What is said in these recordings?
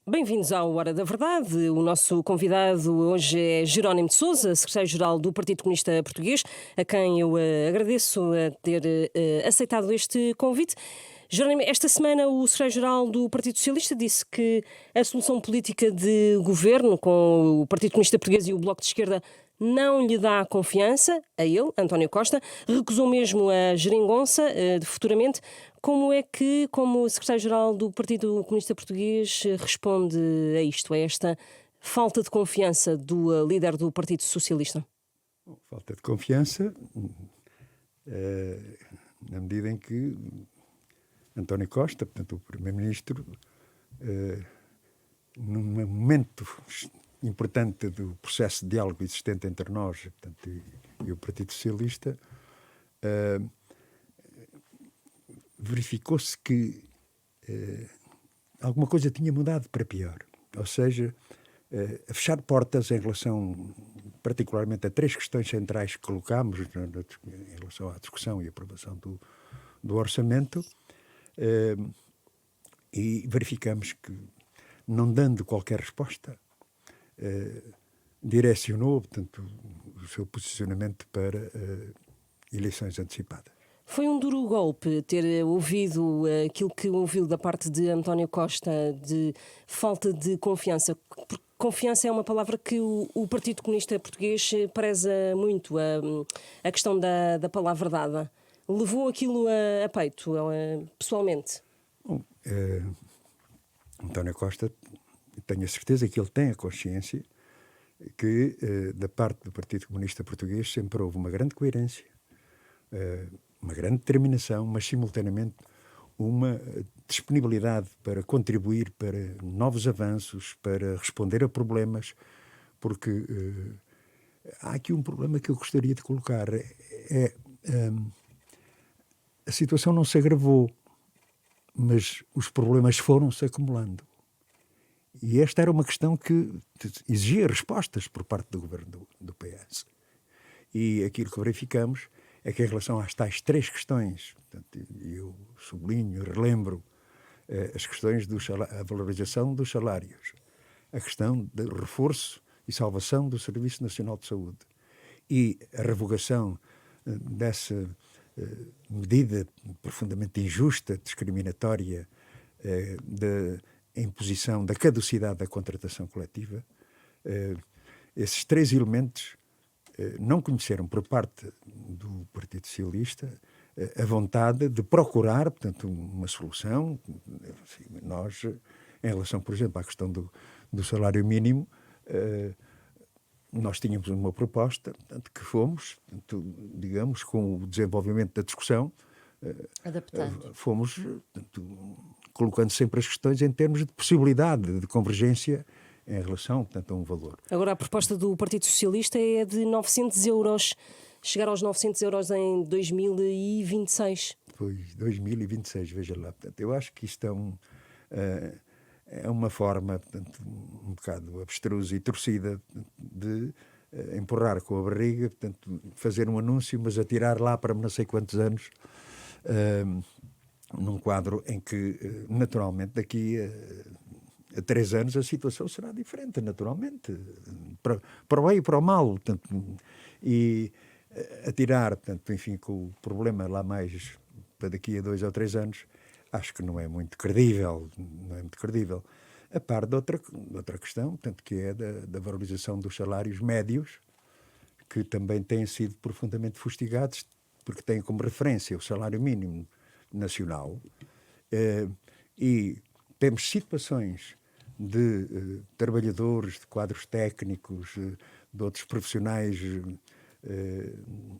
Bem-vindos ao Hora da Verdade. O nosso convidado hoje é Jerónimo de Sousa, secretário-geral do Partido Comunista Português, a quem eu agradeço a ter aceitado este convite. Jerónimo, esta semana o secretário-geral do Partido Socialista disse que a solução política de governo com o Partido Comunista Português e o Bloco de Esquerda não lhe dá confiança, a ele, António Costa, recusou mesmo a geringonça de futuramente. Como é que, como secretário-geral do Partido Comunista Português, responde a isto, a esta falta de confiança do líder do Partido Socialista? Falta de confiança, na medida em que António Costa, portanto o Primeiro-Ministro, num momento importante do processo de diálogo existente entre nós, portanto, e o Partido Socialista, verificou-se que alguma coisa tinha mudado para pior. Ou seja, a fechar portas em relação, particularmente, a três questões centrais que colocámos em relação à discussão e aprovação do orçamento, e verificamos que, não dando qualquer resposta, direcionou, portanto, o seu posicionamento para eleições antecipadas. Foi um duro golpe ter ouvido aquilo que ouviu da parte de António Costa, de falta de confiança. Porque confiança é uma palavra que o Partido Comunista Português preza muito, a questão da palavra dada. Levou aquilo a peito, pessoalmente? Bom, António Costa, tenho a certeza que ele tem a consciência que, da parte do Partido Comunista Português, sempre houve uma grande coerência, uma grande determinação, mas simultaneamente uma disponibilidade para contribuir para novos avanços, para responder a problemas, porque há aqui um problema que eu gostaria de colocar. A situação não se agravou, mas os problemas foram-se acumulando. E esta era uma questão que exigia respostas por parte do governo do PS. E aquilo que verificamos é que, em relação às tais três questões, portanto, eu sublinho, relembro as questões da valorização dos salários, a questão do reforço e salvação do Serviço Nacional de Saúde e a revogação dessa medida profundamente injusta, discriminatória, da imposição da caducidade da contratação coletiva, esses três elementos não conheceram por parte do Partido Socialista a vontade de procurar, portanto, uma solução. Nós, em relação, por exemplo, à questão do salário mínimo, nós tínhamos uma proposta, portanto, que fomos, portanto, digamos, com o desenvolvimento da discussão, adaptando. Fomos, portanto, colocando sempre as questões em termos de possibilidade de convergência em relação, portanto, a um valor. Agora, a proposta do Partido Socialista é de 900 euros, chegar aos 900 euros em 2026. Pois, 2026, veja lá. Portanto, eu acho que isto é uma forma, portanto, um bocado abstrusa e torcida de empurrar com a barriga, portanto, fazer um anúncio, mas atirar lá para não sei quantos anos, num quadro em que, naturalmente, daqui a 3 anos a situação será diferente, naturalmente, para o bem e para o mal, portanto, e atirar, portanto, enfim, com o problema lá mais para daqui a 2 ou 3 anos, acho que não é muito credível, a par de outra questão, portanto, que é da valorização dos salários médios, que também têm sido profundamente fustigados, porque têm como referência o salário mínimo nacional, e temos situações de trabalhadores, de quadros técnicos, de outros profissionais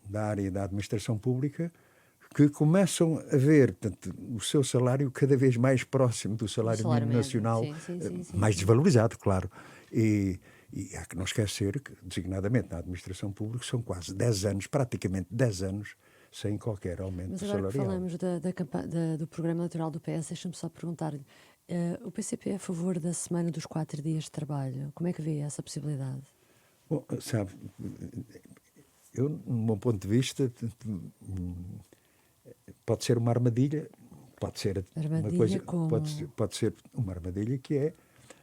da área da administração pública, que começam a ver, portanto, o seu salário cada vez mais próximo do salário mínimo nacional, mais desvalorizado, claro. E há que não esquecer que, designadamente na administração pública, são quase 10 anos, praticamente 10 anos, sem qualquer aumento salarial. Mas agora que falamos do programa eleitoral do PS, deixa-me só perguntar-lhe, o PCP é a favor da semana dos 4 dias de trabalho? Como é que vê essa possibilidade? Bom, sabe, eu, no meu ponto de vista, pode ser uma armadilha, pode ser Armadilha uma coisa, como? pode ser uma armadilha que é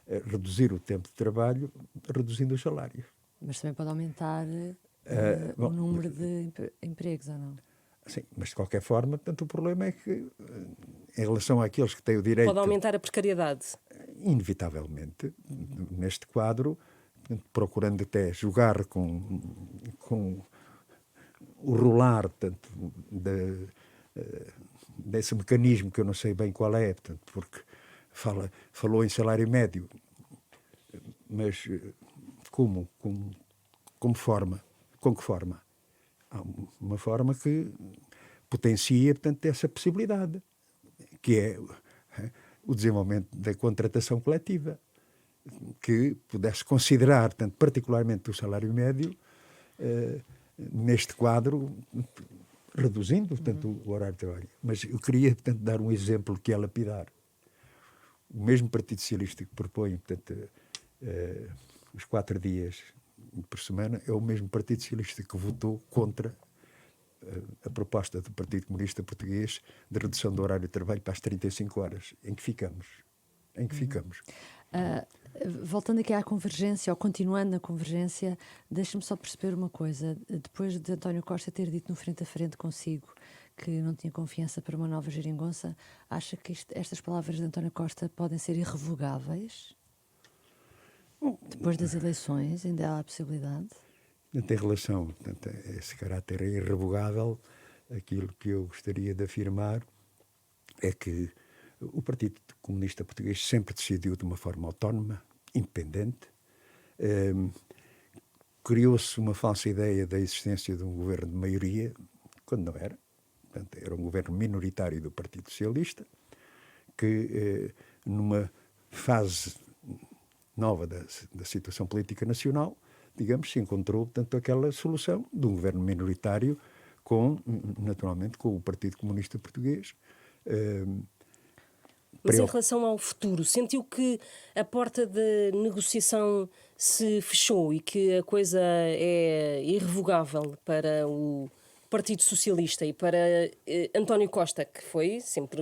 reduzir o tempo de trabalho, reduzindo os salários. Mas também pode aumentar Bom, o número de empregos, ou não? Sim, mas de qualquer forma, portanto, o problema é que, em relação àqueles que têm o direito... Pode aumentar a precariedade. Inevitavelmente, neste quadro, portanto, procurando até jogar com o rolar, portanto, desse mecanismo que eu não sei bem qual é, portanto, porque falou em salário médio, mas como forma? Com que forma? Há uma forma que potencia, portanto, essa possibilidade, que é o desenvolvimento da contratação coletiva, que pudesse considerar, portanto, particularmente o salário médio, neste quadro, reduzindo, portanto, o horário de trabalho. Mas eu queria, portanto, dar um exemplo que é lapidar. O mesmo Partido Socialista que propõe, portanto, os 4 dias por semana, é o mesmo Partido Socialista que votou contra a proposta do Partido Comunista Português de redução do horário de trabalho para as 35 horas. Em que ficamos? Em que ficamos? Voltando aqui à convergência, ou continuando na convergência, deixa-me só perceber uma coisa. Depois de António Costa ter dito no frente a frente consigo que não tinha confiança para uma nova geringonça, acha que estas palavras de António Costa podem ser irrevogáveis? Depois das eleições, ainda há a possibilidade? Em relação, portanto, a esse caráter irrevogável, aquilo que eu gostaria de afirmar é que o Partido Comunista Português sempre decidiu de uma forma autónoma, independente. Criou-se uma falsa ideia da existência de um governo de maioria, quando não era. Portanto, era um governo minoritário do Partido Socialista, que numa fase nova da situação política nacional, digamos, se encontrou, portanto, aquela solução de um governo minoritário naturalmente, com o Partido Comunista Português. Mas em relação ao futuro, sentiu que a porta de negociação se fechou e que a coisa é irrevogável para o Partido Socialista e para António Costa, que foi sempre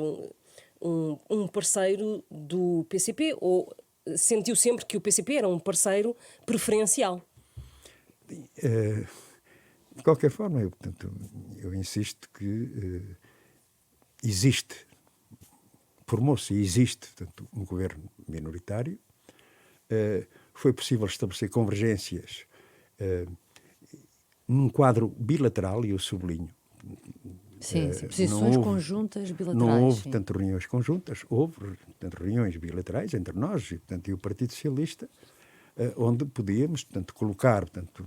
um parceiro do PCP, ou sentiu sempre que o PCP era um parceiro preferencial? De qualquer forma, eu insisto que formou-se e existe, portanto, um governo minoritário. Foi possível estabelecer convergências num quadro bilateral, e eu sublinho. Sim, posições conjuntas bilaterais. Não houve, sim. tanto reuniões conjuntas, houve, portanto, reuniões bilaterais entre nós e o Partido Socialista, onde podíamos, portanto, colocar, portanto,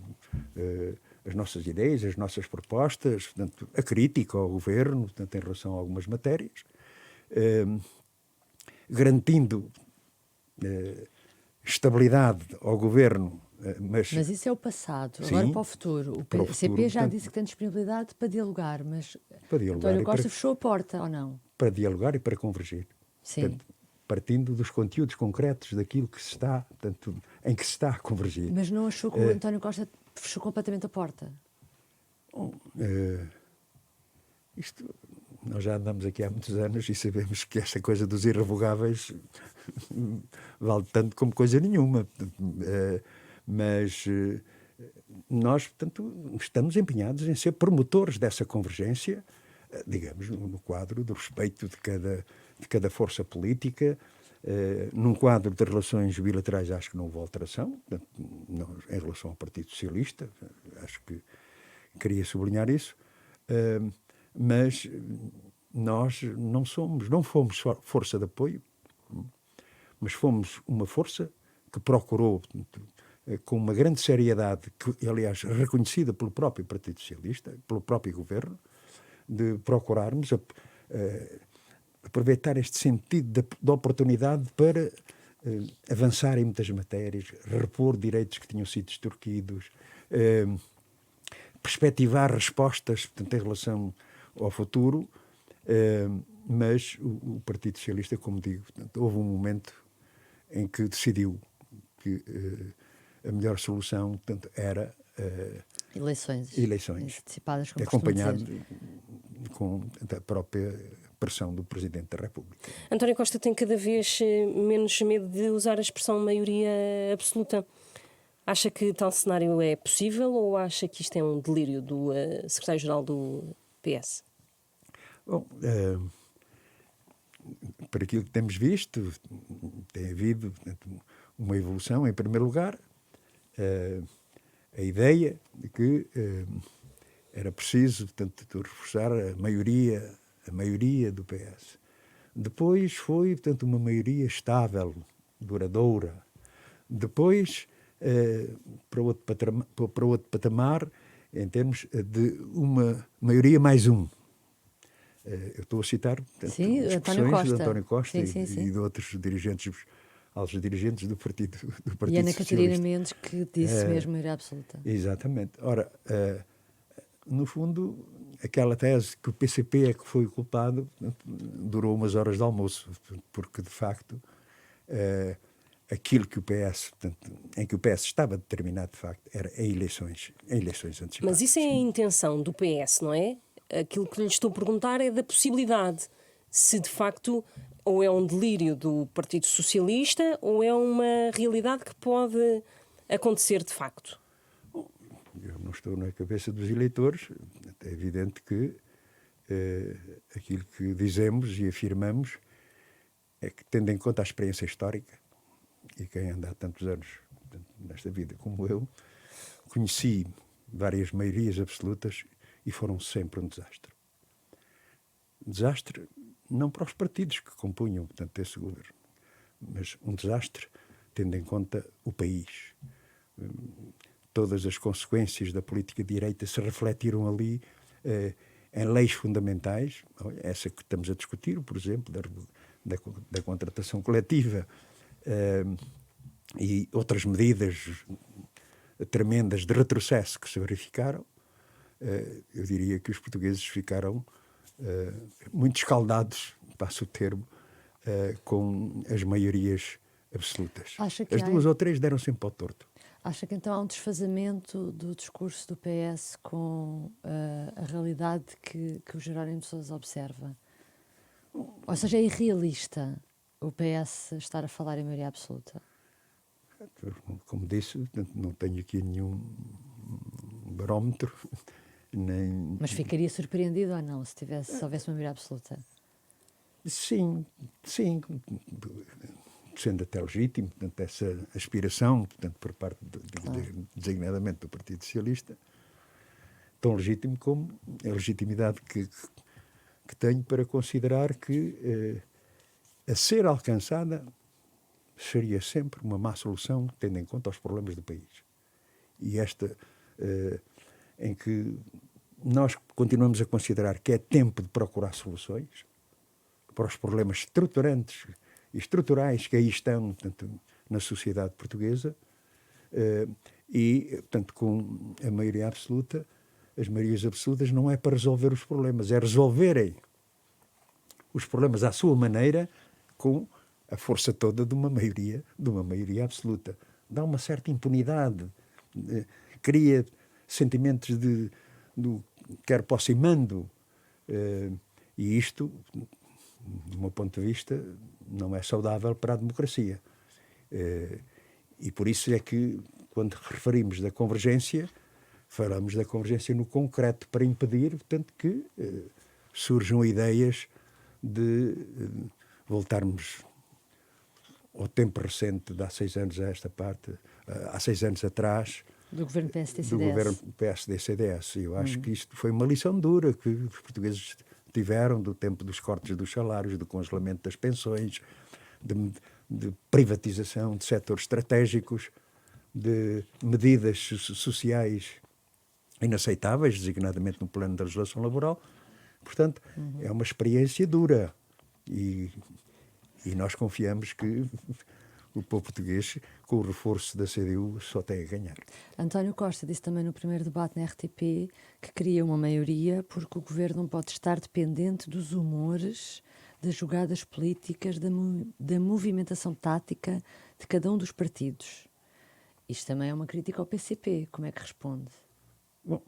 as nossas ideias, as nossas propostas, portanto, a crítica ao governo, portanto, em relação a algumas matérias, garantindo estabilidade ao governo. Mas isso é o passado. Sim, agora para o futuro. O para o PCP futuro, já portanto, disse que tem disponibilidade para dialogar, mas para dialogar António e Costa para- fechou a porta, ou não? para dialogar e para convergir. Sim. Portanto, partindo dos conteúdos concretos daquilo que se está, portanto, em que se está a convergir. Mas não achou que o António Costa fechou completamente a porta? Isto, nós já andamos aqui há muitos anos e sabemos que esta coisa dos irrevogáveis vale tanto como coisa nenhuma. Mas nós, portanto, estamos empenhados em ser promotores dessa convergência, digamos, no quadro do respeito de cada força política, num quadro de relações bilaterais. Acho que não houve alteração, portanto, em relação ao Partido Socialista, acho que queria sublinhar isso, mas nós não fomos força de apoio, mas fomos uma força que procurou, portanto, com uma grande seriedade, que, aliás, reconhecida pelo próprio Partido Socialista, pelo próprio governo, de procurarmos aproveitar este sentido de oportunidade para avançar em muitas matérias, repor direitos que tinham sido extorquidos, perspectivar respostas, portanto, em relação ao futuro, mas o Partido Socialista, como digo, portanto, houve um momento em que decidiu que a melhor solução, portanto, era Eleições eleições, antecipadas, como costuma acompanhado dizer. com a própria pressão do Presidente da República. António Costa tem cada vez menos medo de usar a expressão maioria absoluta. Acha que tal cenário é possível ou acha que isto é um delírio do secretário-geral do PS? Bom, para aquilo que temos visto, tem havido, portanto, uma evolução. Em primeiro lugar, a ideia de que era preciso, portanto, reforçar a maioria do PS. Depois foi, portanto, uma maioria estável, duradoura. Depois, para outro patamar, em termos de uma maioria mais um. Eu estou a citar, portanto, sim, expressões de António Costa sim. e de outros dirigentes, altos dirigentes do Partido Socialista. E Ana Catarina Mendes, que disse mesmo maioria absoluta. Exatamente. Ora, no fundo, aquela tese que o PCP é que foi o culpado durou umas horas de almoço, porque, de facto, aquilo que o PS, portanto, em que o PS estava determinado, de facto, era em eleições antecipadas. Mas isso é a intenção do PS, não é? Aquilo que lhe estou a perguntar é da possibilidade, se de facto ou é um delírio do Partido Socialista ou é uma realidade que pode acontecer de facto. Eu não estou na cabeça dos eleitores. É evidente que aquilo que dizemos e afirmamos é que, tendo em conta a experiência histórica, e quem anda há tantos anos nesta vida como eu, conheci várias maiorias absolutas e foram sempre um desastre. Desastre não para os partidos que compunham, portanto, esse governo, mas um desastre tendo em conta o país. Todas as consequências da política de direita se refletiram ali em leis fundamentais, essa que estamos a discutir, por exemplo, da contratação coletiva, e outras medidas tremendas de retrocesso que se verificaram. Eu diria que os portugueses ficaram muito escaldados, passo o termo, com as maiorias absolutas. As duas ou três deram sempre ao torto. Acha que então há um desfazamento do discurso do PS com a realidade que o Jerónimo de Sousa observa? Ou seja, é irrealista o PS estar a falar em maioria absoluta? Como disse, não tenho aqui nenhum barómetro. Mas ficaria surpreendido ou não se houvesse uma maioria absoluta? Sim. Sendo até legítimo, portanto, essa aspiração, portanto, por parte, designadamente, do Partido Socialista, tão legítimo como a legitimidade que tenho para considerar que a ser alcançada seria sempre uma má solução, tendo em conta os problemas do país. E esta, em que nós continuamos a considerar que é tempo de procurar soluções para os problemas estruturantes e estruturais que aí estão, portanto, na sociedade portuguesa, e, portanto, com a maioria absoluta, as maiorias absolutas não é para resolver os problemas, é resolverem os problemas à sua maneira, com a força toda de uma maioria absoluta. Dá uma certa impunidade, cria sentimentos de quero, posso e mando, e isto, do meu ponto de vista, não é saudável para a democracia. E por isso é que, quando referimos da convergência, falamos da convergência no concreto, para impedir, portanto, que surjam ideias de voltarmos ao tempo recente de há 6 anos a esta parte, há 6 anos atrás, do governo PSD-CDS. Do governo PSD-CDS. Eu acho que isto foi uma lição dura que os portugueses tiveram do tempo dos cortes dos salários, do congelamento das pensões, de privatização de setores estratégicos, de medidas sociais inaceitáveis, designadamente no plano da legislação laboral. Portanto, é uma experiência dura e nós confiamos que o povo português, com o reforço da CDU, só tem a ganhar. António Costa disse também no primeiro debate na RTP que queria uma maioria porque o governo não pode estar dependente dos humores, das jogadas políticas, da movimentação tática de cada um dos partidos. Isto também é uma crítica ao PCP. Como é que responde? Bom,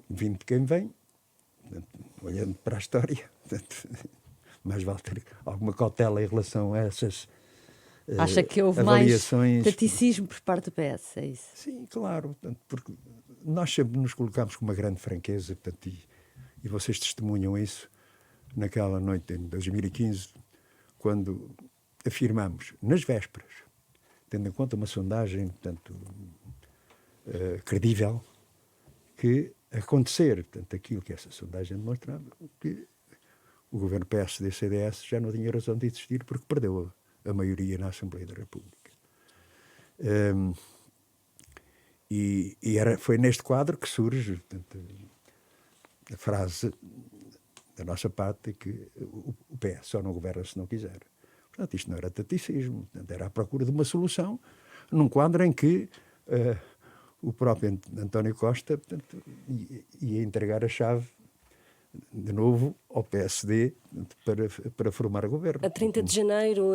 vindo de quem vem, olhando para a história, mais vale ter alguma cautela em relação a essas Acha que houve avaliações. mais taticismo por parte do PS, é isso? Sim, claro, portanto, porque nós sempre nos colocamos com uma grande franqueza, portanto, e vocês testemunham isso naquela noite em 2015, quando afirmamos, nas vésperas, tendo em conta uma sondagem, portanto, credível, que acontecer, portanto, aquilo que essa sondagem demonstrava, que o governo PSD-CDS já não tinha razão de existir porque perdeu a maioria na Assembleia da República. Foi neste quadro que surge, portanto, a frase da nossa parte que o PS só não governa se não quiser. Portanto, isto não era taticismo, portanto, era a procura de uma solução num quadro em que o próprio António Costa, portanto, ia entregar a chave de novo ao PSD para formar governo. A 30 de janeiro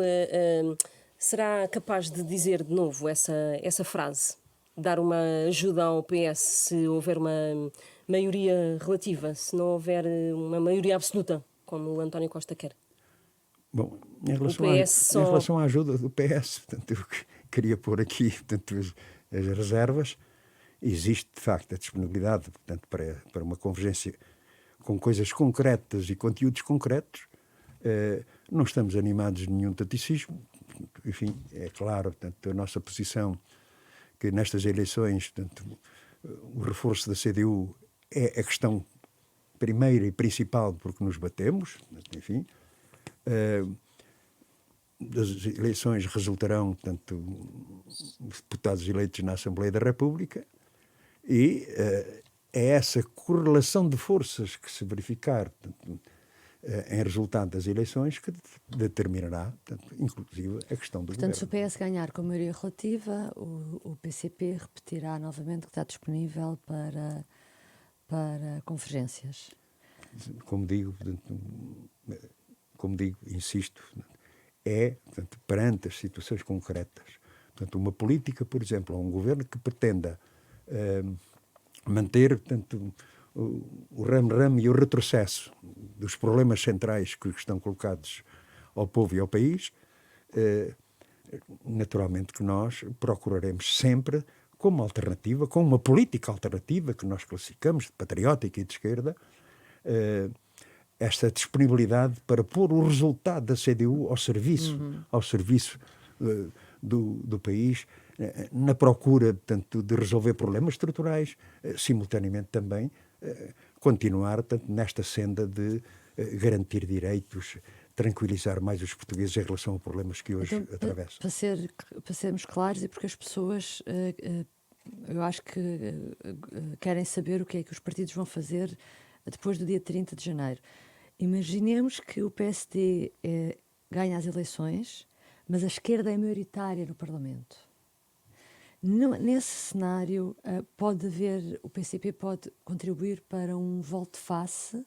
será capaz de dizer de novo essa frase? Dar uma ajuda ao PS se houver uma maioria relativa, se não houver uma maioria absoluta, como o António Costa quer? Bom, em relação à ajuda do PS, portanto, eu queria pôr aqui, portanto, as reservas. Existe, de facto, a disponibilidade, portanto, para uma convergência com coisas concretas e conteúdos concretos. Não estamos animados de nenhum taticismo. Enfim, é claro, portanto, a nossa posição que nestas eleições, portanto, o reforço da CDU é a questão primeira e principal porque nos batemos, enfim. Das eleições resultarão, portanto, deputados eleitos na Assembleia da República e é essa correlação de forças que se verificar, portanto, em resultado das eleições que determinará, portanto, inclusive, a questão do governo. Portanto, se o PS ganhar com maioria relativa, o PCP repetirá novamente que está disponível para convergências. Como digo, insisto, portanto, perante as situações concretas, portanto, uma política, por exemplo, ou um governo que pretenda manter, portanto, o ramo-ramo e o retrocesso dos problemas centrais que estão colocados ao povo e ao país, naturalmente que nós procuraremos sempre, como alternativa, com uma política alternativa que nós classificamos de patriótica e de esquerda, esta disponibilidade para pôr o resultado da CDU ao serviço do país, na procura, portanto, de resolver problemas estruturais, simultaneamente também continuar, portanto, nesta senda de garantir direitos, tranquilizar mais os portugueses em relação a problemas que hoje atravessam. Para sermos claros, e porque as pessoas, eu acho que querem saber o que é que os partidos vão fazer depois do dia 30 de janeiro. Imaginemos que o PSD ganha as eleições, mas a esquerda é maioritária no Parlamento. Nesse cenário, o PCP pode contribuir para um volte-face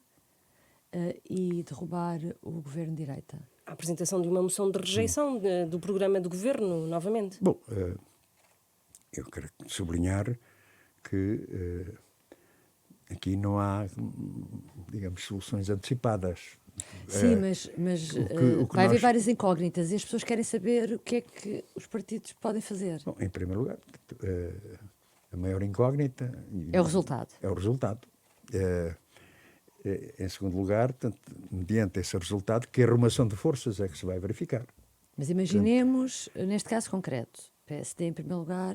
e derrubar o governo de direita? A apresentação de uma moção de rejeição do programa do governo, novamente. Bom, eu quero sublinhar que aqui não há, digamos, soluções antecipadas. Sim, mas vai haver várias incógnitas e as pessoas querem saber o que é que os partidos podem fazer. Bom, em primeiro lugar, a maior incógnita é o resultado. É o resultado. Em segundo lugar, mediante esse resultado, que arrumação de forças é que se vai verificar. Mas imaginemos, neste caso concreto, PSD em primeiro lugar,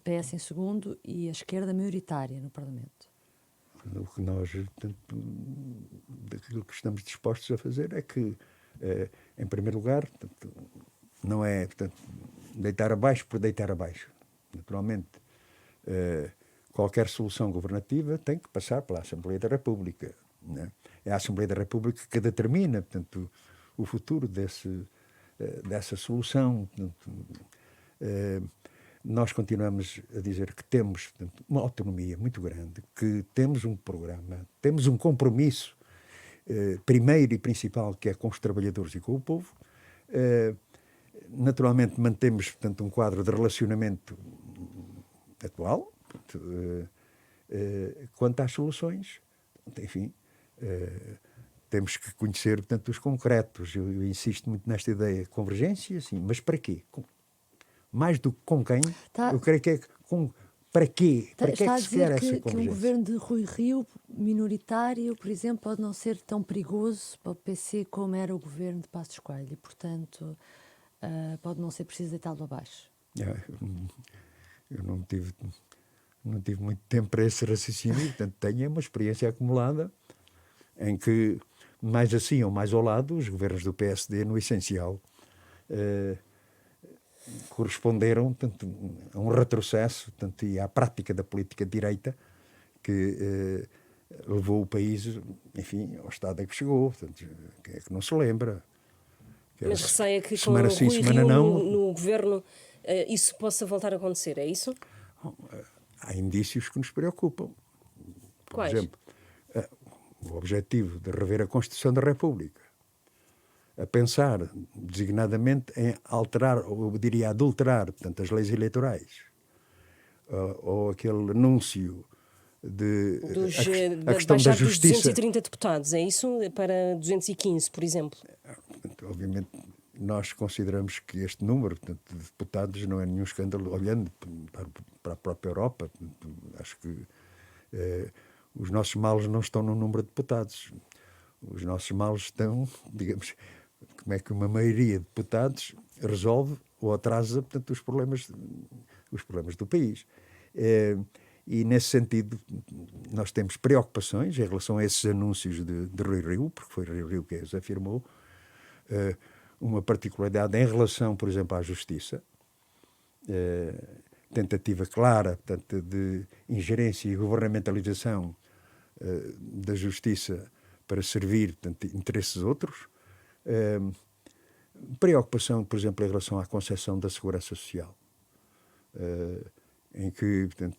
PS em segundo e a esquerda maioritária no Parlamento. O que nós, portanto, daquilo que estamos dispostos a fazer é que, em primeiro lugar, portanto, não é, portanto, deitar abaixo por deitar abaixo. Naturalmente, qualquer solução governativa tem que passar pela Assembleia da República. Né? É a Assembleia da República que determina, portanto, o futuro dessa solução. Portanto, nós continuamos a dizer que temos, portanto, uma autonomia muito grande, que temos um programa, temos um compromisso primeiro e principal, que é com os trabalhadores e com o povo. Naturalmente mantemos, portanto, um quadro de relacionamento atual. Portanto, quanto às soluções, enfim, temos que conhecer, portanto, os concretos. Eu insisto muito nesta ideia. Convergência, sim, mas para quê? Mais do que com quem, eu creio que é para quê? Para que é Está que a se quer dizer essa que um convergência? governo de Rui Rio, minoritário, por exemplo, pode não ser tão perigoso para o PC como era o governo de Passos Coelho e, portanto, pode não ser preciso deitá-lo abaixo. Eu não tive muito tempo para esse raciocínio, portanto, tenho uma experiência acumulada em que, mais assim ou mais ao lado, os governos do PSD, no essencial, corresponderam, tanto, a um retrocesso, tanto, e à prática da política de direita que levou o país, enfim, ao estado em que chegou. Portanto, quem é que não se lembra? Mas receia que com semana sim, Rui semana Rio não. no governo isso possa voltar a acontecer, é isso? Há indícios que nos preocupam. Por Quais? exemplo, o objetivo de rever a Constituição da República, a pensar designadamente em alterar, ou eu diria adulterar, portanto, as leis eleitorais, ou aquele anúncio de a questão da baixar dos justiça. 230 deputados, é isso? Para 215, por exemplo? Portanto, obviamente, nós consideramos que este número, portanto, de deputados não é nenhum escândalo, olhando para a própria Europa. Portanto, acho que os nossos males não estão no número de deputados. Os nossos males estão, digamos, como é que uma maioria de deputados resolve ou atrasa, portanto, os problemas do país. E, nesse sentido, nós temos preocupações em relação a esses anúncios de Rui Rio, porque foi Rui Rio que os afirmou, uma particularidade em relação, por exemplo, à justiça, tentativa clara, portanto, de ingerência e governamentalização da justiça para servir, portanto, interesses outros. Preocupação, por exemplo, em relação à concepção da segurança social, em que, portanto,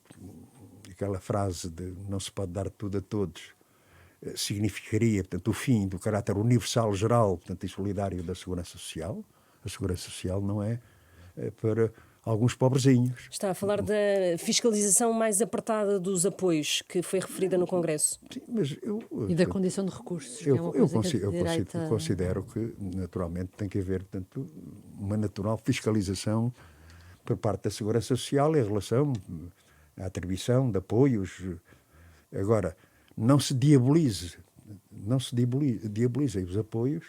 aquela frase de não se pode dar tudo a todos significaria, portanto, o fim do caráter universal, geral, portanto, e solidário da segurança social. A segurança social não é para alguns pobrezinhos. Está a falar da fiscalização mais apertada dos apoios que foi referida no Congresso. Sim, mas E da condição de recursos, que é uma coisa que a direita... considero que, naturalmente, tem que haver, portanto, uma natural fiscalização por parte da Segurança Social em relação à atribuição de apoios. Agora, não se diabolizem os apoios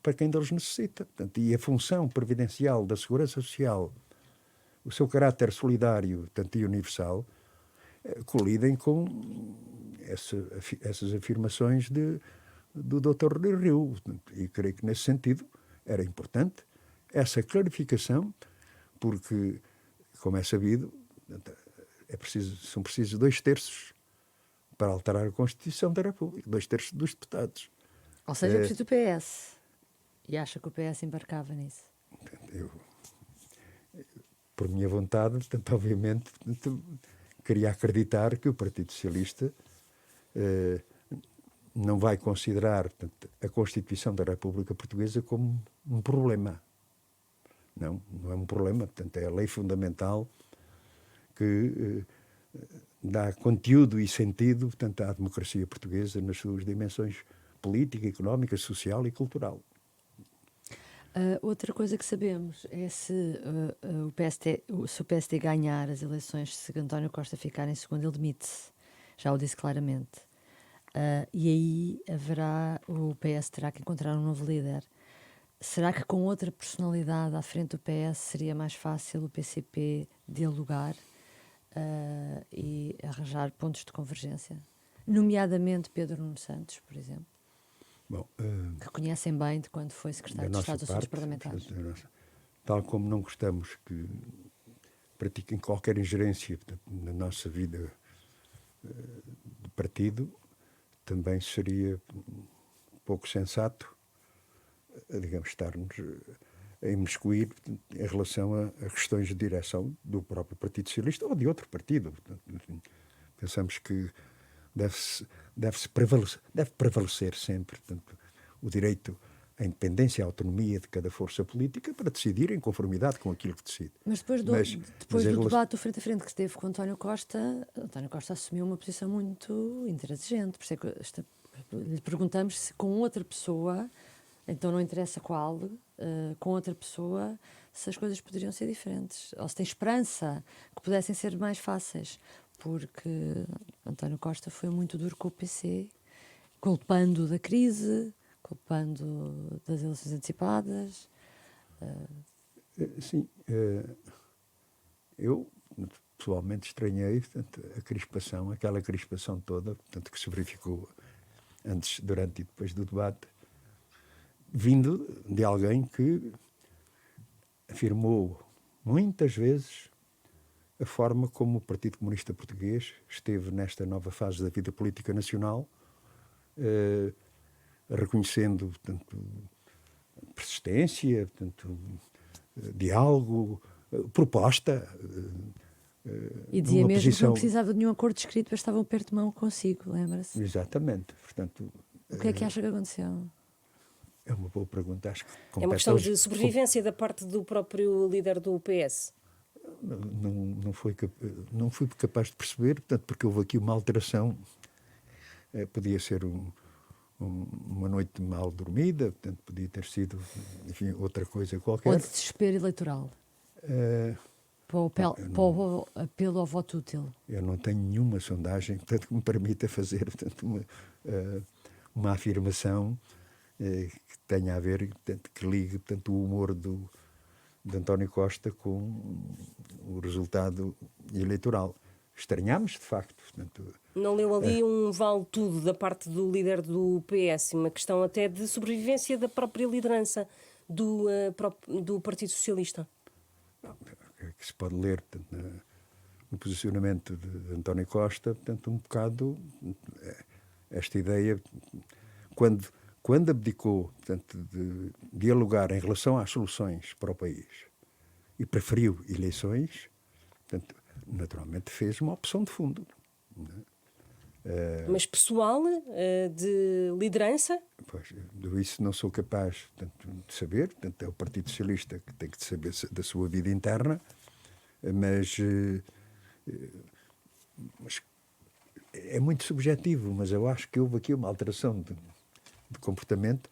para quem deles necessita. Portanto, e a função previdencial da Segurança Social, o seu caráter solidário, portanto, e universal, colidem com essas afirmações do Dr. Rui Rio. E creio que, nesse sentido, era importante essa clarificação, porque, como é sabido, são precisos 2/3 para alterar a Constituição da República, 2/3 dos deputados. Ou seja, é preciso o PS. E acha que o PS embarcava nisso? Eu, por minha vontade, portanto, obviamente, portanto, queria acreditar que o Partido Socialista não vai considerar, portanto, a Constituição da República Portuguesa como um problema. Não é um problema, portanto, é a lei fundamental que dá conteúdo e sentido, portanto, à democracia portuguesa nas suas dimensões política, económica, social e cultural. Outra coisa que sabemos é se o PSD ganhar as eleições, se António Costa ficar em segundo, ele demite-se. Já o disse claramente. E aí o PS terá que encontrar um novo líder. Será que com outra personalidade à frente do PS seria mais fácil o PCP dialogar e arranjar pontos de convergência? Nomeadamente Pedro Nuno Santos, por exemplo. Bom, que conhecem bem de quando foi secretário de Estado dos Assuntos Parlamentares. Tal como não gostamos que pratiquem qualquer ingerência, portanto, na nossa vida de partido, também seria pouco sensato, digamos, estar-nos a imiscuir em relação a questões de direção do próprio Partido Socialista ou de outro partido. Portanto, pensamos que deve prevalecer sempre, portanto, o direito à independência e à autonomia de cada força política para decidir em conformidade com aquilo que decide. Mas depois do debate do frente a frente que esteve com António Costa assumiu uma posição muito intransigente. Por isso é que Lhe perguntamos se com outra pessoa, então não interessa qual, com outra pessoa, se as coisas poderiam ser diferentes. Ou se tem esperança que pudessem ser mais fáceis. Porque António Costa foi muito duro com o PC, culpando da crise, culpando das eleições antecipadas. Sim, eu pessoalmente estranhei, portanto, a crispação, aquela crispação toda, portanto, que se verificou antes, durante e depois do debate, vindo de alguém que afirmou muitas vezes a forma como o Partido Comunista Português esteve nesta nova fase da vida política nacional, reconhecendo, portanto, persistência, portanto, diálogo, proposta. E dizia mesmo que posição... não precisava de nenhum acordo escrito, mas estavam perto de mão consigo, lembra-se? Exatamente. Portanto, o que é que acha que aconteceu? É uma boa pergunta. Acho que é uma questão de sobrevivência da parte do próprio líder do PS. Não fui capaz de perceber, portanto, porque houve aqui uma alteração. Podia ser uma noite mal dormida, portanto, podia ter sido, enfim, outra coisa qualquer. Ou de desespero eleitoral? Para o apelo ao voto útil? Eu não tenho nenhuma sondagem, portanto, que me permita fazer, portanto, uma afirmação que tenha a ver, portanto, que ligue, portanto, o humor de António Costa com o resultado eleitoral. Estranhámos, de facto. Portanto, não leu ali um vale-tudo da parte do líder do PS, uma questão até de sobrevivência da própria liderança do Partido Socialista? Que se pode ler, portanto, no posicionamento de António Costa, portanto, um bocado esta ideia, quando abdicou, portanto, de dialogar em relação às soluções para o país e preferiu eleições, portanto, naturalmente fez uma opção de fundo. Mas pessoal, de liderança? Pois, isso não sou capaz, portanto, de saber. Portanto, é o Partido Socialista que tem que saber da sua vida interna, mas é muito subjetivo. Mas eu acho que houve aqui uma alteração de comportamento.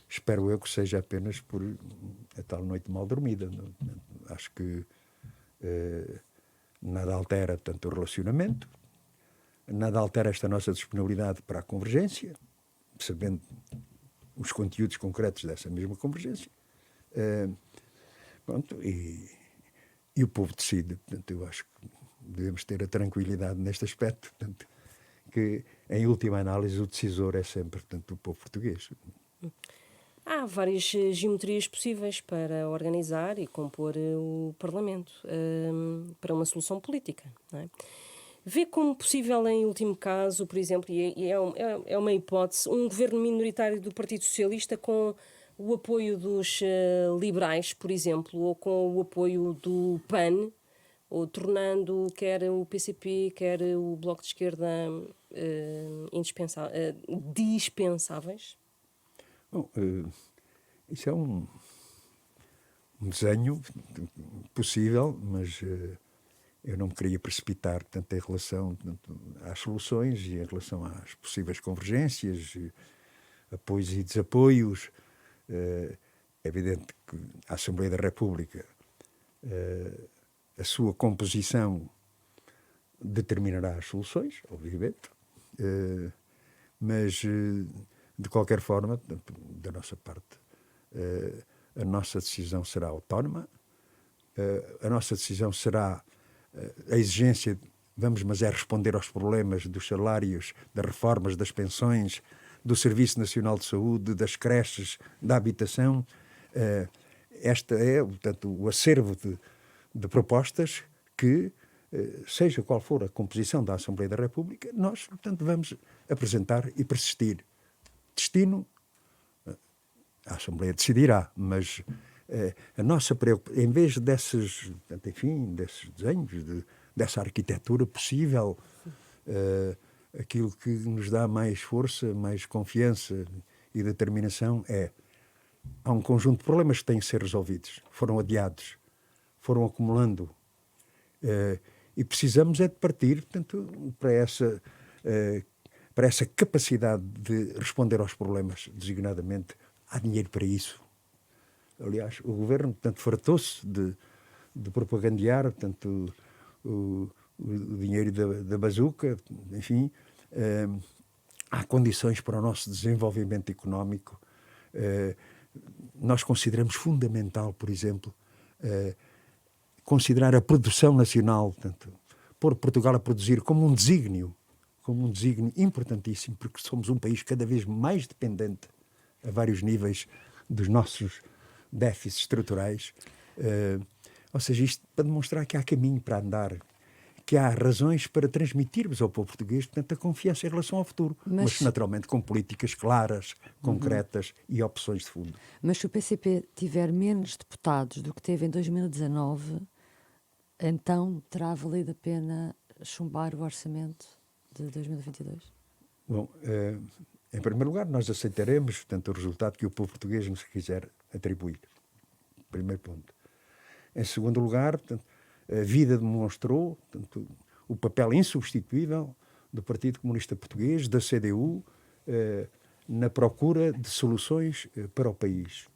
Espero eu que seja apenas por a tal noite mal dormida. Acho que nada altera tanto o relacionamento, nada altera esta nossa disponibilidade para a convergência, sabendo os conteúdos concretos dessa mesma convergência. Pronto, e o povo decide. Portanto, eu acho que devemos ter a tranquilidade neste aspecto, portanto, que, em última análise, o decisor é sempre, portanto, o povo português. Há várias geometrias possíveis para organizar e compor o Parlamento para uma solução política, não é? Vê como possível, em último caso, por exemplo, e é uma hipótese, um governo minoritário do Partido Socialista com o apoio dos liberais, por exemplo, ou com o apoio do PAN, ou tornando quer o PCP, quer o Bloco de Esquerda dispensáveis? Bom, isso é um desenho possível, mas eu não me queria precipitar, portanto, em relação, portanto, às soluções e em relação às possíveis convergências, apoios e desapoios. É evidente que a Assembleia da República, a sua composição determinará as soluções, obviamente, mas, de qualquer forma, da nossa parte, a nossa decisão será autónoma, a nossa decisão será a exigência, mas é responder aos problemas dos salários, das reformas, das pensões, do Serviço Nacional de Saúde, das creches, da habitação. Esta é, portanto, o acervo de propostas que, seja qual for a composição da Assembleia da República, nós, portanto, vamos apresentar e persistir. Destino, a Assembleia decidirá, mas a nossa preocupação, em vez desses desenhos, dessa arquitetura possível, aquilo que nos dá mais força, mais confiança e determinação há um conjunto de problemas que têm que ser resolvidos. Foram adiados, foram acumulando, e precisamos é de partir, portanto, para essa para essa capacidade de responder aos problemas, designadamente, há dinheiro para isso. Aliás, o governo, portanto, fartou-se de propagandear, portanto, o dinheiro da bazuca, enfim, há condições para o nosso desenvolvimento económico. Nós consideramos fundamental, por exemplo, considerar a produção nacional, portanto, pôr Portugal a produzir como um desígnio importantíssimo, porque somos um país cada vez mais dependente a vários níveis dos nossos déficits estruturais. Ou seja, isto para demonstrar que há caminho para andar, que há razões para transmitirmos ao povo português, portanto, a confiança em relação ao futuro, mas naturalmente com políticas claras, concretas e opções de fundo. Mas se o PCP tiver menos deputados do que teve em 2019, então terá valido a pena chumbar o orçamento de 2022? Bom, em primeiro lugar, nós aceitaremos, portanto, o resultado que o povo português nos quiser atribuir. Primeiro ponto. Em segundo lugar, portanto, a vida demonstrou, portanto, o papel insubstituível do Partido Comunista Português, da CDU, na procura de soluções para o país.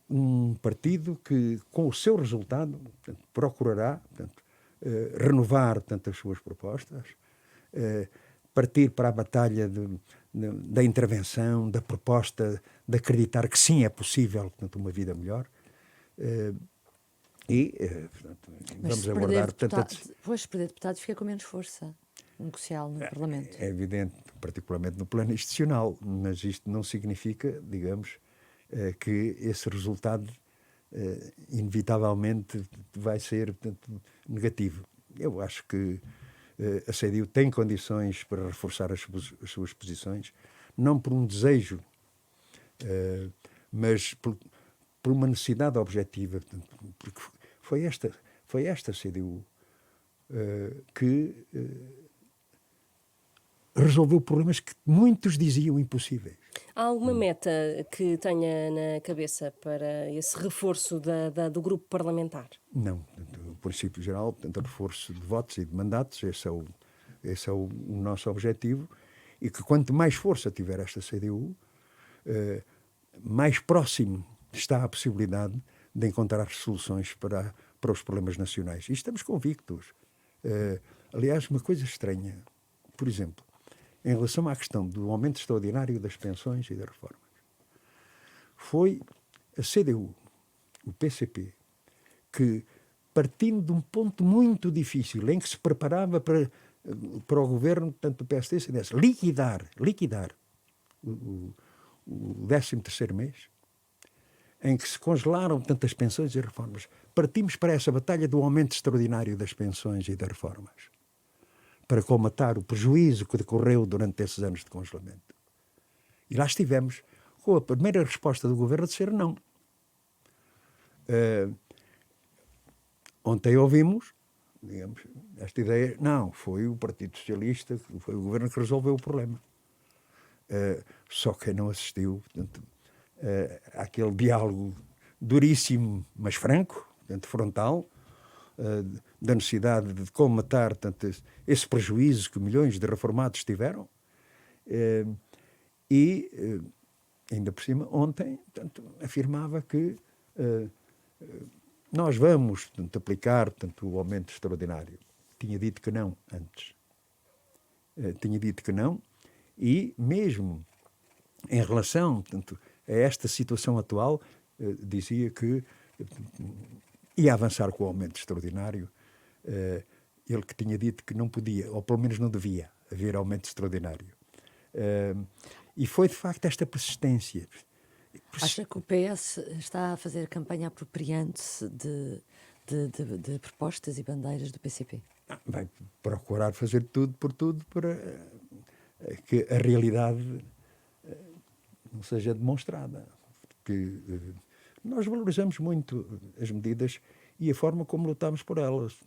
Um partido que, com o seu resultado, portanto, procurará, portanto, renovar, portanto, as suas propostas, partir para a batalha da intervenção, da proposta, de acreditar que sim é possível, portanto, uma vida melhor. Portanto, vamos abordar... Pois, se perder deputados fica com menos força negocial no Parlamento. É evidente, particularmente no plano institucional, mas isto não significa, digamos, que esse resultado inevitavelmente vai ser, portanto, negativo. Eu acho que a CDU tem condições para reforçar as suas posições, não por um desejo, mas por uma necessidade objetiva, porque foi esta CDU que resolveu problemas que muitos diziam impossíveis. Há alguma meta que tenha na cabeça para esse reforço do grupo parlamentar? Não. Portanto, o princípio geral, portanto, o reforço de votos e de mandatos, esse é o nosso objetivo, e que quanto mais força tiver esta CDU, mais próximo está a possibilidade de encontrar soluções para os problemas nacionais. E estamos convictos. Aliás, uma coisa estranha, por exemplo, em relação à questão do aumento extraordinário das pensões e das reformas, foi a CDU, o PCP, que, partindo de um ponto muito difícil, em que se preparava para o governo, tanto do PSD e do CDS, liquidar o 13º mês, em que se congelaram tantas pensões e reformas, partimos para essa batalha do aumento extraordinário das pensões e das reformas, para colmatar o prejuízo que decorreu durante esses anos de congelamento. E lá estivemos, com a primeira resposta do governo de ser não. Ontem ouvimos, digamos, esta ideia, não, foi o Partido Socialista, foi o governo que resolveu o problema. Só quem não assistiu, portanto, àquele diálogo duríssimo, mas franco, portanto, frontal, da necessidade de colmatar, portanto, esse prejuízo que milhões de reformados tiveram. Ainda por cima, ontem, portanto, afirmava que nós vamos, portanto, aplicar, portanto, o aumento extraordinário. Tinha dito que não antes. Tinha dito que não, e mesmo em relação, portanto, a esta situação atual, dizia que ia avançar com o aumento extraordinário. Ele que tinha dito que não podia, ou pelo menos não devia, haver aumento extraordinário. E foi, de facto, esta persistência. Acha que o PS está a fazer campanha apropriando-se de propostas e bandeiras do PCP? Vai procurar fazer tudo por tudo para que a realidade não seja demonstrada. Porque nós valorizamos muito as medidas e a forma como lutamos por elas.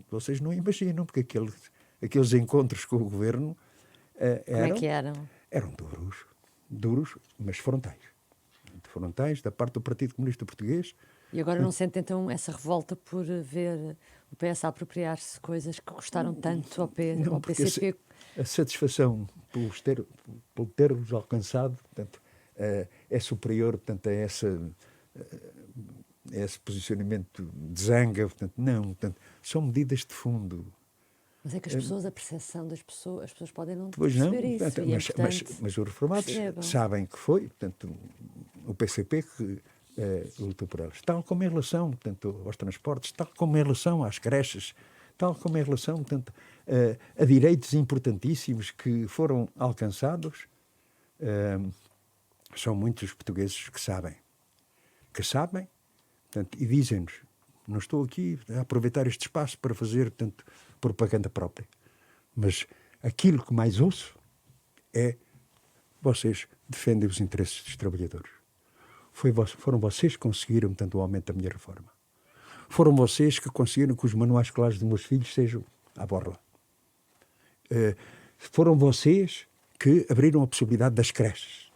Vocês não imaginam, porque aqueles encontros com o governo Como é que eram? Eram duros, mas frontais. Frontais da parte do Partido Comunista Português, E agora não sente então essa revolta por ver o PS a apropriar-se de coisas que custaram tanto ao Não, porque PCP? a satisfação por ter-os alcançado, portanto, é superior, portanto, a esse posicionamento de zanga. Portanto, não, portanto, são medidas de fundo. Mas é que as pessoas, a percepção das pessoas, as pessoas podem não Pois não, perceber isso. portanto, E é importante mas os reformados percebam. sabem que foi, portanto, o PCP que lutou por elas. Tal como em relação, portanto, aos transportes, tal como em relação às creches, tal como em relação, portanto, a direitos importantíssimos que foram alcançados. São muitos os portugueses que sabem, portanto, e dizem-nos: não estou aqui a aproveitar este espaço para fazer, portanto, propaganda própria, mas aquilo que mais ouço é: vocês defendem os interesses dos trabalhadores. Foram vocês que conseguiram, portanto, o aumento da minha reforma. Foram vocês que conseguiram que os manuais escolares dos meus filhos sejam à borla. Foram vocês que abriram a possibilidade das creches.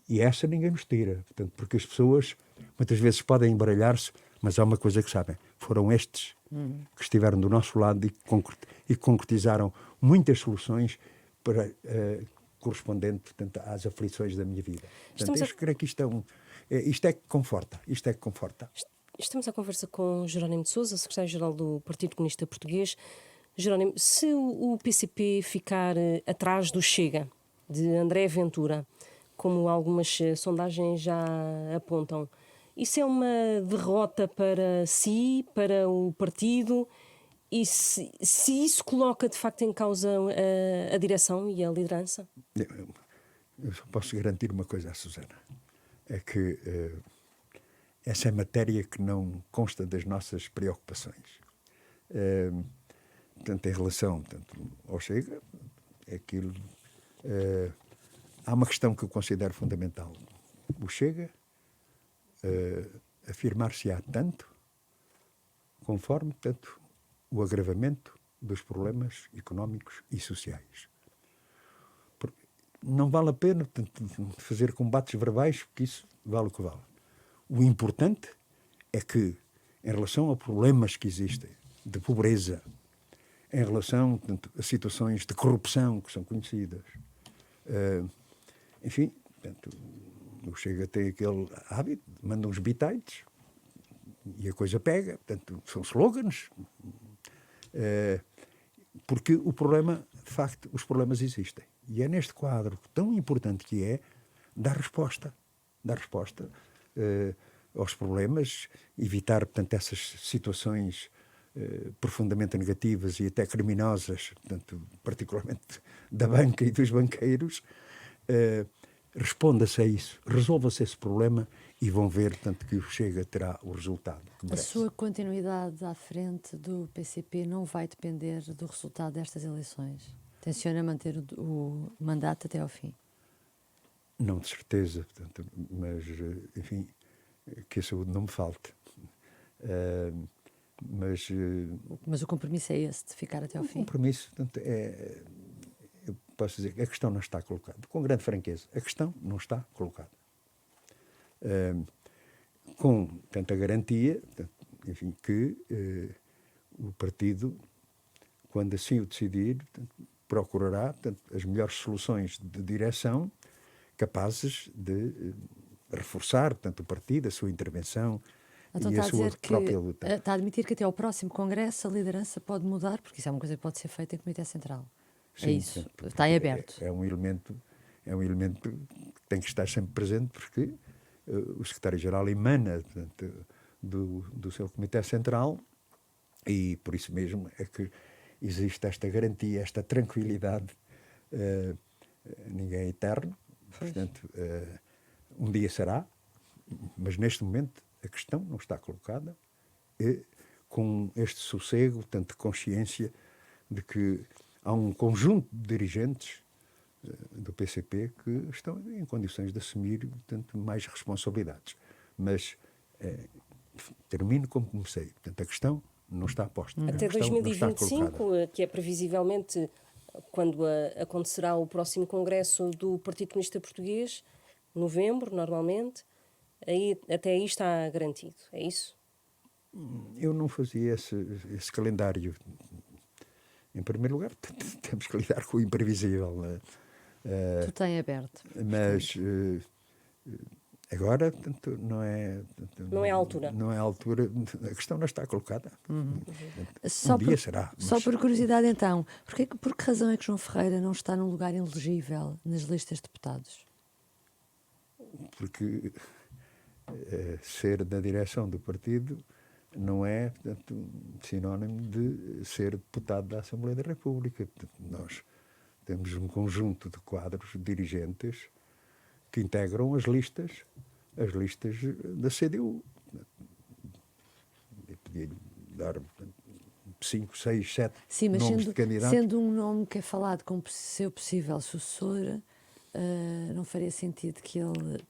E essa ninguém nos tira, portanto, porque as pessoas muitas vezes podem embaralhar-se, mas há uma coisa que sabem: foram estes que estiveram do nosso lado e concretizaram muitas soluções para, correspondente, portanto, às aflições da minha vida. Portanto, eu creio que isto é que conforta. Estamos à conversa com Jerónimo de Sousa, secretário-geral do Partido Comunista Português. Jerónimo, se o PCP ficar atrás do Chega, de André Ventura, como algumas sondagens já apontam, isso é uma derrota para si, para o partido? E se isso coloca de facto em causa a direção e a liderança? Eu só posso garantir uma coisa à Susana: é que essa é matéria que não consta das nossas preocupações. Portanto, em relação, portanto, ao Chega, é aquilo. Há uma questão que eu considero fundamental. O Chega afirmar-se-á tanto conforme, portanto, o agravamento dos problemas económicos e sociais. Porque não vale a pena, portanto, fazer combates verbais, porque isso vale o que vale. O importante é que, em relação a problemas que existem de pobreza, em relação, portanto, a situações de corrupção que são conhecidas, enfim, portanto, o Chega tem aquele hábito, manda uns bitites e a coisa pega, portanto, são slogans, porque o problema, de facto, os problemas existem. E é neste quadro tão importante que é dar resposta aos problemas, evitar, portanto, essas situações profundamente negativas e até criminosas, portanto, particularmente da banca e dos banqueiros. Responda-se a isso, resolva-se esse problema e vão ver, portanto, que o Chega terá o resultado que A merece. sua continuidade à frente do PCP não vai depender do resultado destas eleições? Tenciona manter o mandato até ao fim? Não, de certeza, portanto, mas, enfim, que a saúde não me falte. Mas o compromisso é esse, de ficar até ao fim? O compromisso, portanto, eu posso dizer que a questão não está colocada. Com grande franqueza, a questão não está colocada. Com tanta garantia, portanto, enfim, que o partido, quando assim o decidir, portanto, procurará, portanto, as melhores soluções de direção capazes de reforçar, portanto, o partido, a sua intervenção. Então e está a a sua dizer que própria luta. está a admitir que até ao próximo congresso a liderança pode mudar, porque isso é uma coisa que pode ser feita em Comitê Central. Sim, é isso, portanto, está em aberto. É um elemento que tem que estar sempre presente, porque o secretário-geral emana, portanto, do seu Comitê Central, e por isso mesmo é que existe esta garantia, esta tranquilidade. Ninguém é eterno, portanto, um dia será, mas neste momento a questão não está colocada, com este sossego, portanto, de consciência de que há um conjunto de dirigentes do PCP que estão em condições de assumir, portanto, mais responsabilidades. Mas termino como comecei. Portanto, a questão não está posta. Até 2025, que é previsivelmente quando acontecerá o próximo congresso do Partido Comunista Português, novembro, normalmente, aí, até aí está garantido, é isso? Eu não fazia esse calendário. Em primeiro lugar, temos que lidar com o imprevisível, não é? Tu tens aberto. Mas agora, portanto, Não é a altura. não é a altura. A questão não está colocada. Só Um dia será. Só Mas por curiosidade, então, por que razão é que João Ferreira não está num lugar elegível nas listas de deputados? porque ser da direção do partido não é, portanto, sinónimo de ser deputado da Assembleia da República. Portanto, nós temos um conjunto de quadros dirigentes que integram as listas da CDU. Eu podia dar 5, 6, 7 Sim, mas nomes de candidatos. sendo um nome que é falado como seu possível sucessor, não faria sentido que ele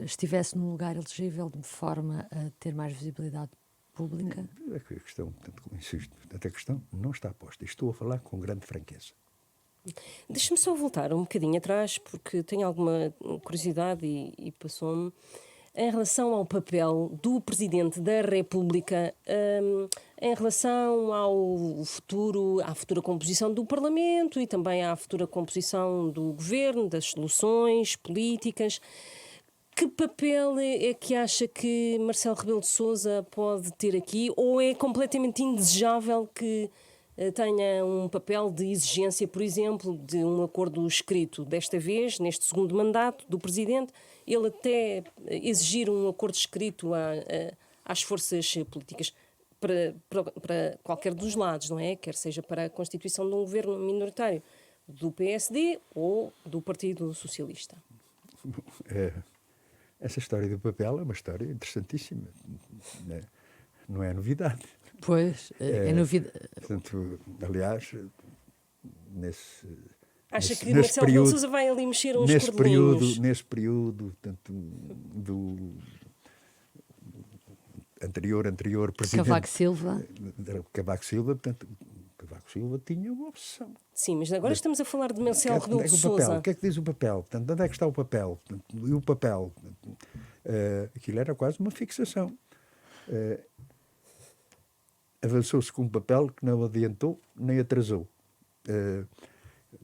estivesse num lugar elegível de forma a ter mais visibilidade pública? A questão, portanto, insisto, portanto, a questão não está posta. Estou a falar com grande franqueza. Deixa-me só voltar um bocadinho atrás, porque tenho alguma curiosidade e passou-me. Em relação ao papel do Presidente da República, em relação à futura composição do Parlamento e também à futura composição do Governo, das soluções políticas, que papel é que acha que Marcelo Rebelo de Sousa pode ter aqui, ou é completamente indesejável que tenha um papel de exigência, por exemplo, de um acordo escrito? Desta vez, neste segundo mandato do Presidente, ele até exigir um acordo escrito às forças políticas para qualquer dos lados, não é? Quer seja para a constituição de um governo minoritário do PSD ou do Partido Socialista. Essa história do papel é uma história interessantíssima. Não é novidade. Pois, é novidade. Portanto, aliás, Acha que Marcelo Rebelo de Sousa vai ali mexer uns cordelinhos? Nesse período, portanto, do anterior presidente Cavaco Silva. Cavaco Silva, portanto, Cavaco Silva tinha uma obsessão. Sim, mas agora estamos a falar de Marcelo Rebelo de Sousa. O que é que diz o papel? Portanto, onde é que está o papel? Portanto, e o papel? Aquilo era quase uma fixação. Avançou-se com um papel que não adiantou nem atrasou.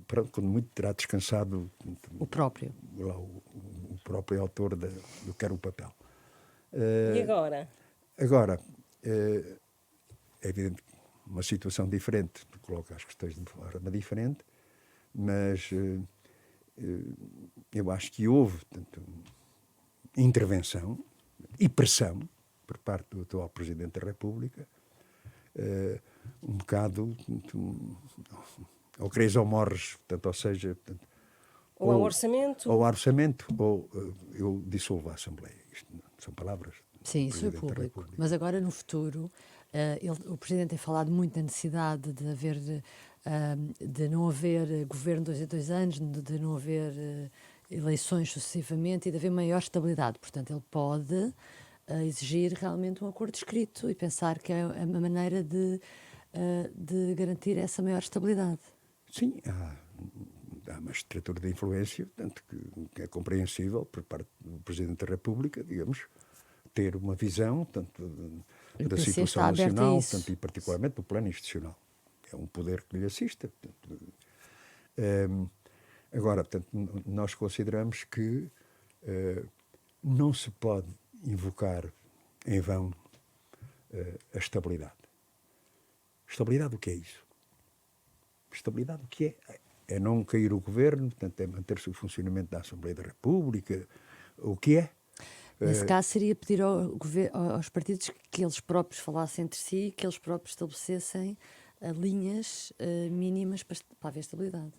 Pronto, quando muito terá descansado O próprio. Lá, o próprio autor do que era o papel. E agora? Agora, é evidente que uma situação diferente coloca as questões de forma diferente, mas eu acho que houve, portanto, intervenção e pressão por parte do atual Presidente da República, um bocado ou queres ou morres, portanto, ou seja, portanto, ou ao orçamento, ou eu dissolvo a Assembleia. Isto são palavras. Sim, isso é público. Mas agora, no futuro, o Presidente tem falado muito da necessidade de não haver governo 2 em 2 anos, de não haver eleições sucessivamente e de haver maior estabilidade. Portanto, ele pode exigir realmente um acordo escrito e pensar que é a maneira de garantir essa maior estabilidade. Sim, há uma estrutura de influência, tanto que é compreensível por parte do Presidente da República, digamos, ter uma visão tanto da situação nacional, tanto, e particularmente do plano institucional. É um poder que lhe assista. Portanto, agora, portanto, nós consideramos que não se pode invocar em vão a estabilidade. Estabilidade, o que é isso? Estabilidade, o que é? É não cair o governo, portanto, é manter-se o funcionamento da Assembleia da República. O que é? Nesse caso, seria pedir aos partidos que eles próprios falassem entre si, que eles próprios estabelecessem linhas mínimas para haver estabilidade.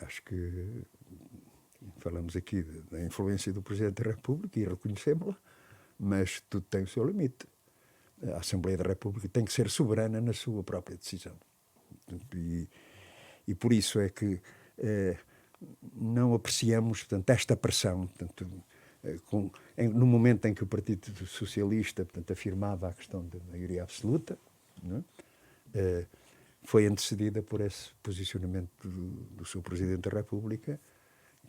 Acho que falamos aqui da influência do Presidente da República e reconhecemos-la, mas tudo tem o seu limite. A Assembleia da República tem que ser soberana na sua própria decisão. E por isso é que não apreciamos, portanto, esta pressão. Portanto, no momento em que o Partido Socialista, portanto, afirmava a questão da maioria absoluta, não é? Foi antecedida por esse posicionamento do seu Presidente da República,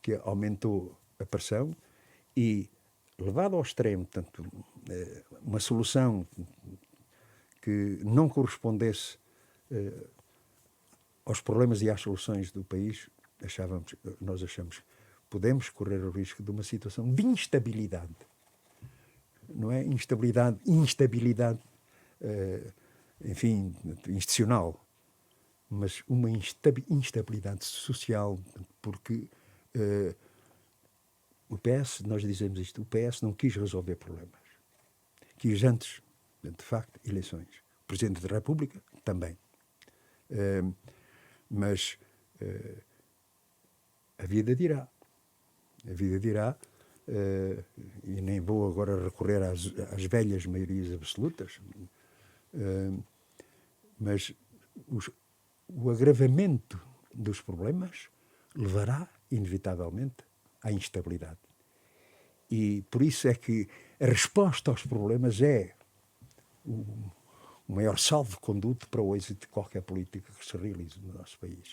que aumentou a pressão e, levado ao extremo, portanto, uma solução que não correspondesse aos problemas e às soluções do país, nós achamos que podemos correr o risco de uma situação de instabilidade. Não é instabilidade, enfim, institucional, mas uma instabilidade social, porque o PS, nós dizemos isto, o PS não quis resolver problemas. Quis antes, de facto, eleições. O Presidente da República também. Mas a vida dirá. A vida dirá, e nem vou agora recorrer às velhas maiorias absolutas, mas o agravamento dos problemas levará, inevitavelmente, à instabilidade. E por isso é que a resposta aos problemas é o maior salvo-conduto para o êxito de qualquer política que se realize no nosso país.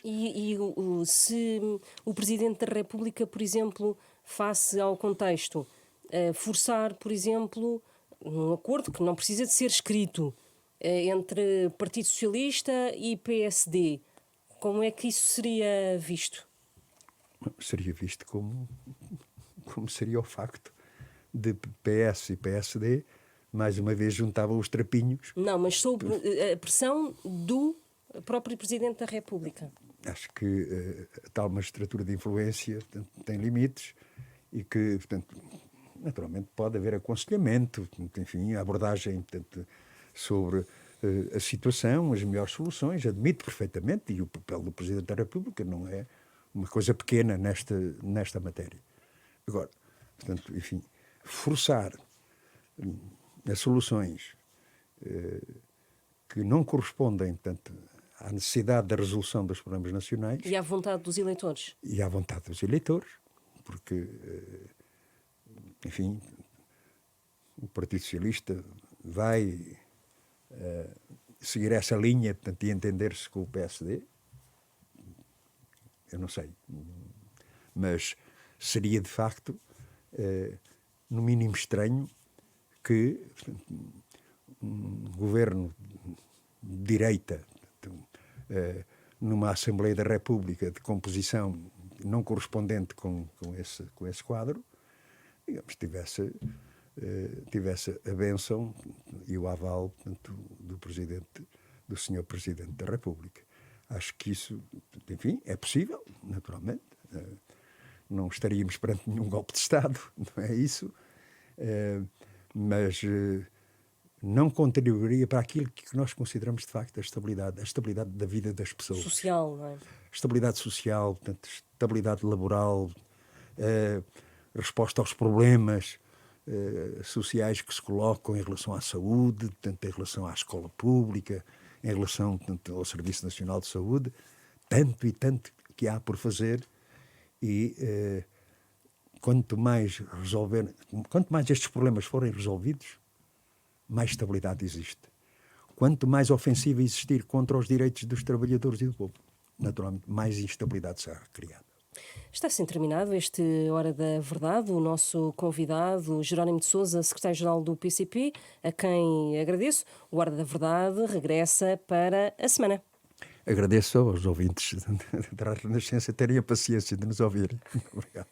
Se o Presidente da República, por exemplo, face ao contexto, forçar, por exemplo, um acordo que não precisa de ser escrito entre Partido Socialista e PSD, como é que isso seria visto? Seria visto como seria o facto de PS e PSD mais uma vez juntavam os trapinhos. Não, mas sob a pressão do próprio Presidente da República. Acho que a tal magistratura de influência, portanto, tem limites e que, portanto, naturalmente pode haver aconselhamento, portanto, enfim, a abordagem, portanto, sobre a situação, as melhores soluções, admito perfeitamente, e o papel do Presidente da República não é uma coisa pequena nesta matéria. Agora, portanto, enfim, forçar as soluções que não correspondem, portanto, à necessidade da resolução dos problemas nacionais. E à vontade dos eleitores. E à vontade dos eleitores, porque, enfim, o Partido Socialista vai seguir essa linha, portanto, e entender-se com o PSD. Eu não sei. Mas seria, de facto, no mínimo estranho que um governo de direita, numa Assembleia da República de composição não correspondente com esse quadro, digamos, tivesse a bênção e o aval, portanto, do Sr. Presidente da República. Acho que isso, enfim, é possível, naturalmente. Não estaríamos perante nenhum golpe de Estado, não é isso, mas não contribuiria para aquilo que nós consideramos, de facto, a estabilidade da vida das pessoas. Social, não é? Estabilidade social, portanto, estabilidade laboral, resposta aos problemas sociais que se colocam em relação à saúde, portanto, em relação à escola pública, em relação, portanto, ao Serviço Nacional de Saúde, tanto e tanto que há por fazer e quanto mais estes problemas forem resolvidos, mais estabilidade existe. Quanto mais ofensiva existir contra os direitos dos trabalhadores e do povo, naturalmente, mais instabilidade será criada. Está assim terminado este Hora da Verdade. O nosso convidado, Jerónimo de Sousa, secretário-geral do PCP, a quem agradeço. O Hora da Verdade regressa para a semana. Agradeço aos ouvintes da Renascença terem a paciência de nos ouvirem. Obrigado.